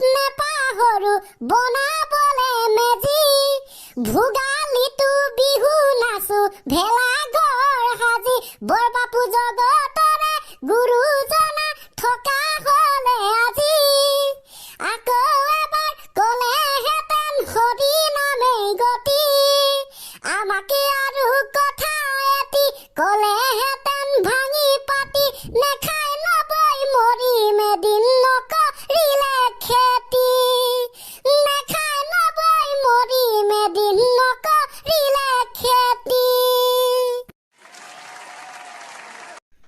নেপাহৰো বনাবলে মেজি ভোগালীটো বিহু নাচো ভেলাঘৰ সাজি বৰবাপু জগতৰে গুৰুজনা থকা হলে আজি আকৌ এবাৰ কলেহেঁতেন হৰি নামেই গতি আমাকে আৰু কথা এটি কলেহেঁতেন ভাঙি পাতি নেখাই নবৈ মৰিম এদিন নকৰিলে খেতি নেখাই নবৈ মৰিম এদিন নকৰিলে খেতি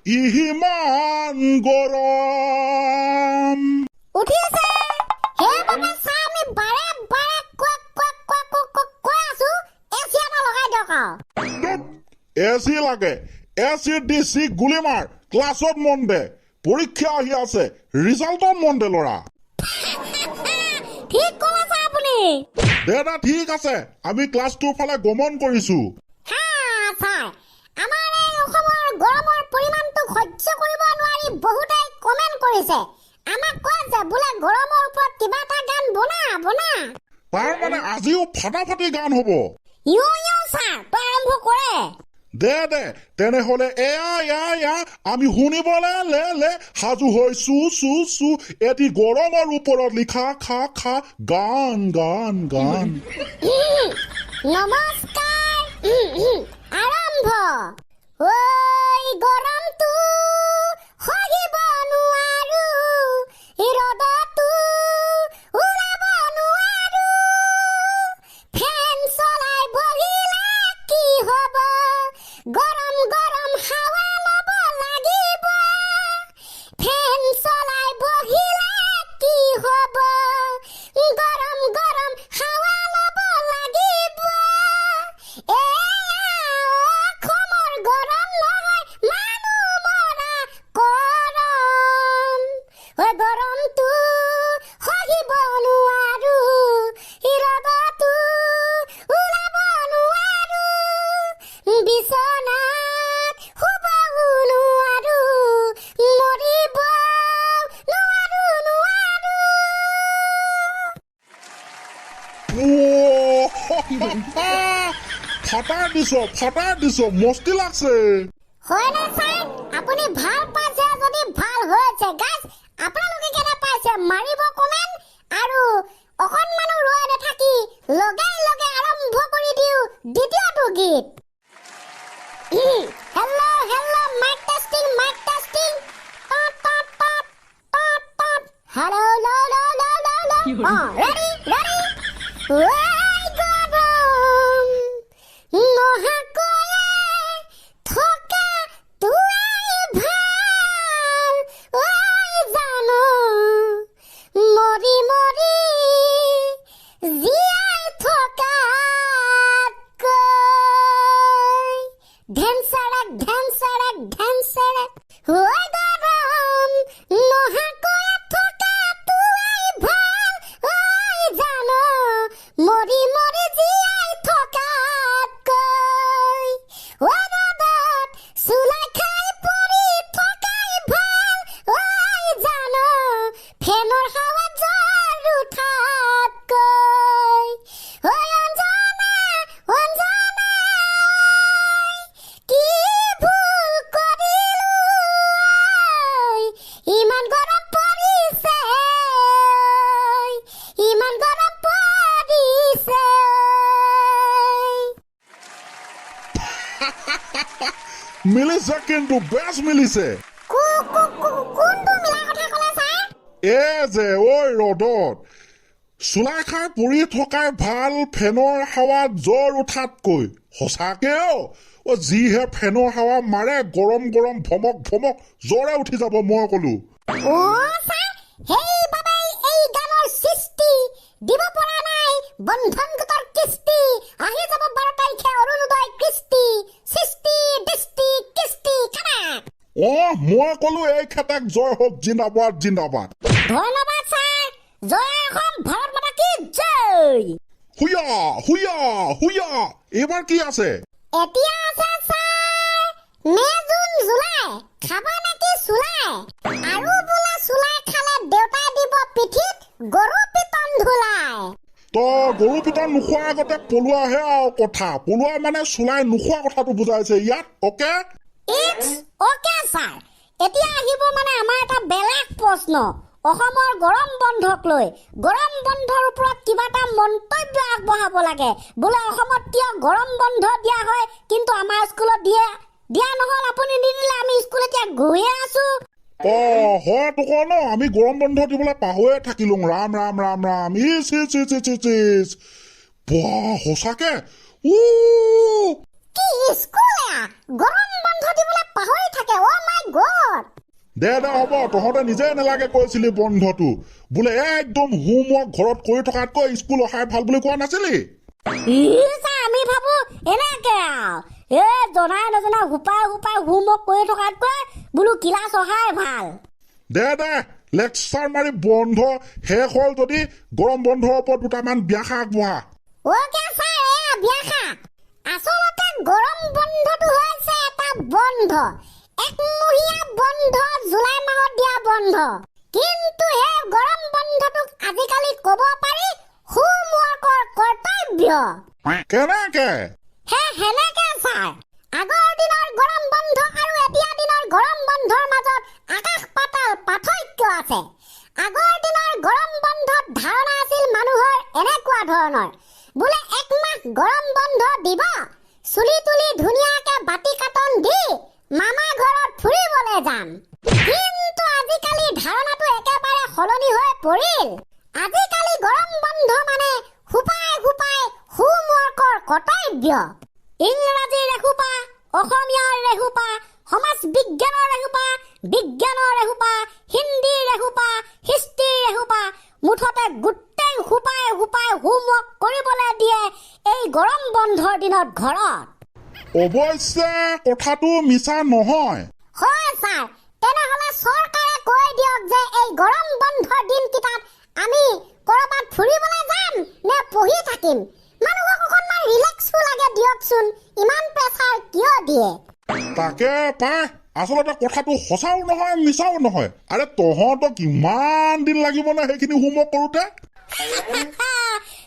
ইমান গৰম উঠিছে সেইবাবে চাই আমি বাৰে বাৰে কৈ আছো এচি এটা লগাই দিয়ক আৰু এচি লাগে এচি দি চি গুলি মাৰ ক্লাছত মন দে পৰীক্ষা আহি আছে ৰিজাল্টত মন দে ল'ৰা ঠিক ক'লে আপুনি দে ঠিক আছে আমি ক্লাছটোৰ ফালে গমন কৰিছো আমাৰ এই অসমৰ গৰমৰ পৰিমাণটো সহ্য কৰিব নোৱাৰি বহুতেই কমেণ্ট কৰিছে আমাক কয় যে বোলে গৰমৰ ওপৰত কিবা এটা গান বনা তাৰ মানে আজিও ফাটাফাটি গান হ'ব ছাৰ তই আৰম্ভ কৰে দে তেনেহলে এয়া আমি শুনিবলে লে সাজু হৈ চু এটি গৰমৰ ওপৰত লিখা খা গান নমস্কাৰ আৰম্ভ ঐ গৰমটো সহিব নোৱাৰো ৰ'দটো ওলাব নোৱাৰো ফেন চলাই বহিলে কি হ'ব গৰম হাৱা ল'ব লাগিব ফেন চলাই বহিলে কি হ'ব গৰম হাৱা ল'ব লাগিব অসমৰ গৰম নহয় মানুহ মৰা গৰম গৰমটো সহিব নোৱাৰো ৰ'দটো ওলাব নোৱাৰো বিচনাত শুব নোৱাৰো মৰিব নোৱাৰো ফাটাই দিছ মস্তি লাগছে হয়নে ছাৰ আপুনি ভাল পাইছে যদি ভাল হৈছে গাইজ আপোনালোকে কেনে পাইছে মাৰিব কমেণ্ট আৰু অকণমানো ৰৈ নাথাকি লগে আৰম্ভ কৰি দিওঁ দ্বিতীয়টো গীত hello' mic testing hello' ready গৰম নহাকৈয়ে থকা তোৱাই ভাল জানো মৰি জীয়াই থকাতকৈ ঢেন চেৰেক গৰম নহাকৈয়ে থকা তোৱাই ভাল জানো মৰি জীয়াই থকাতকৈ ৰ'দত চুলাই খাই পৰি থকাই ভাল জানো ফেনৰ হাৱাত জ্বৰ উঠাতকৈ অঞ্জনা কি ভুল কৰিলো ইমান গৰম পৰিছে মিলিছে কিন্তু বেছ মিলিছে কোনটো মিলা কথা ক'লে ছাৰ যে ঐ ৰ'দত চুলাই খাই পৰি থকাই ভাল ফেনৰ হাৱাত জ্বৰ উঠাতকৈ সঁচাকে যিহে ফেনৰ হাৱা মাৰে গৰম ভমক জ্বৰে উঠি যাব মই ক'লো ছাৰ সেইবাবে এই গানৰ সৃষ্টি দিব পৰা নাই বন্ধন গোটৰ কিস্তি আহি যাব 12 তাৰিখে অৰুণোদয় কৃষ্টি সৃষ্টি দৃষ্টি কিস্তি কানাক মই ক'লো এই খেতাক জয় হওক জিন্দাবাদ ধন্যবাদ ছাৰ জয় অসম ভাৰত মাতা কি জয় হুয়া এইবাৰ কি আছে এতিয়া আছে ছাৰ মে জুন জুলাই খাবা নেকি চুলাই আৰু বোলা চুলাই খালে দেউতাই দিব পিঠিত গৰু পিতন ধুলাই তো গৰু পিতন নোখোৱাৰ আগতে পলোৱাহে আৰু কথা পলোৱা মানে চুলাই নোখোৱা কথাটো বুজাইছে ইয়াত অকে ইটস অকে ছাৰ এতিয়া আহিব মানে আমাৰ এটা বেলেগ প্ৰশ্ন অসমৰ গৰম বন্ধক লৈ গৰম বন্ধৰ ওপৰত কিবা এটা মন্তব্য আগবঢ়াব লাগে বোলে অসমত কিয় গৰম বন্ধ দিয়া হয় কিন্তু আমাৰ স্কুলত দিয়া নহল আপুনি নিদিলে আমি স্কুল এতিয়া গৈয়ে আছো হয় তোক ন আমি গৰম বন্ধ দিবলৈ পাহৰিয়ে থাকিলো ৰাম ৰাম ৰাম ৰাম ইচ ইচ ইচ ইচ ইচ ইচ সঁচাকে কি স্কুল গৰম বন্ধ দিবলৈ পাহৰি থাকে অ মাই গড দে হ'ব তহঁতে নিজে নালাগে কৈছিলি বন্ধটো বোলে একদম হোমৱৰ্ক ঘৰত কৰি থকাতকৈ স্কুল অহাই ভাল বুলি কোৱা নাছিলি আমি ভাবো এনেকে জনাই নজনা হুপাই হোমৱৰ্ক কৰি থকাতকৈ বোলো ক্লাছ অহাই ভাল দে লেকচাৰ মাৰি বন্ধ শেষ হ'ল যদি গৰম বন্ধৰ ওপৰত দুটামান ব্যাখ্যা আগবঢ়া অকে ছাৰ এয়া ব্যাখ্যা আচলতে গৰম বন্ধটো হৈছে এটা বন্ধ একমহীয়া বন্ধ জুলাই মাহত দিয়া বন্ধ কিন্তু সেই গৰম বন্ধটোক আজিকালি ক'ব পাৰি হোমৱৰ্কৰ কৰ্তব্য কেনেকে সেনেকে ছাৰ আগৰ দিনৰ গৰম বন্ধ আৰু এতিয়া দিনৰ গৰম বন্ধৰ মাজত আকাশ পাতাল পাৰ্থক্য আছে আগৰ দিনৰ গৰম বন্ধত ধাৰণা আছিল মানুহৰ এনেকুৱা ধৰণৰ বোলে একমাহ গৰম বন্ধ দিব চুলি তুলি ধুনীয়াকে বাতি কাটন দি মামা ঘৰত ফুৰিবলৈ যাম কিন্তু আজিকালি ধাৰণাটো একেবাৰে সলনি হৈ পৰিল আজিকালি গৰম বন্ধ মানে হুপাই হোমৱৰ্কৰ কৰ্তব্য ইংৰাজীৰ এসোপা অসমীয়াৰ এসোপা সমাজ বিজ্ঞানৰ এসোপা বিজ্ঞানৰ এসোপা হিন্দীৰ এসোপা হিষ্ট্ৰীৰ এসোপা মুঠতে গোটেই হুপাই হোমৱৰ্ক কৰিবলৈ দিয়ে এই গৰম বন্ধৰ দিনত ঘৰত অৱশ্যে কথাটো মিছা নহয় হয় ছাৰ তেনেহলে চৰকাৰে কৈ দিয়ক যে এই গৰম বন্ধৰ দিনকেইটাত আমি কৰবাত ফুৰিবলৈ যাম নে পঢ়ি থাকিম মানুহক অকণমান ৰিলেক্সো লাগে দিয়কচোন ইমান প্ৰেছাৰ কিয় দিয়ে তাকে পাই আচলতে কথাটো সঁচাও নহয় মিছাও নহয় আৰে তহঁতক ইমান দিন লাগিব নে সেইখিনি হোমৱৰ্ক কৰোঁতে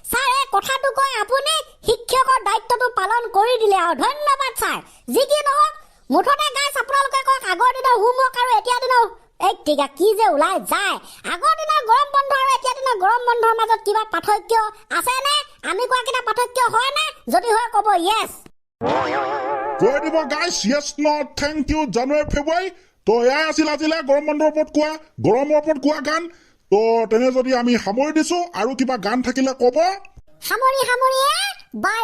ছাৰ এই কথাটো কৈ আপুনি শিক্ষকৰ দায়িত্বটো পালন কৰি দিলে আৰু ধন্যবাদ ছাৰ যি কি নহওক মুঠতে গাইছ আপোনালোকে কওক আগৰ দিনৰ হোমৱৰ্ক আৰু এতিয়া দিনৰ কি যে ওলাই যায় আগৰ দিনৰ গৰম বন্ধ আৰু এতিয়া দিনৰ গৰম বন্ধৰ মাজত কিবা পাৰ্থক্য আছে নে আমি কোৱা কিটা পাৰ্থক্য হয় নে যদি হয় ক'ব ইয়েছ কৈ দিব গাইছ য়েছ নট থেংক ইউ জানুৱাৰী ফেব্ৰুৱাৰী তো এয়াই আছিল আজিলৈ গৰম বন্ধৰ ওপৰত কোৱা গৰমৰ ওপৰত কোৱা গান তো তেনে যদি আমি সামৰি দিছো আৰু কিবা গান থাকিলে ক'ব সামৰি বাই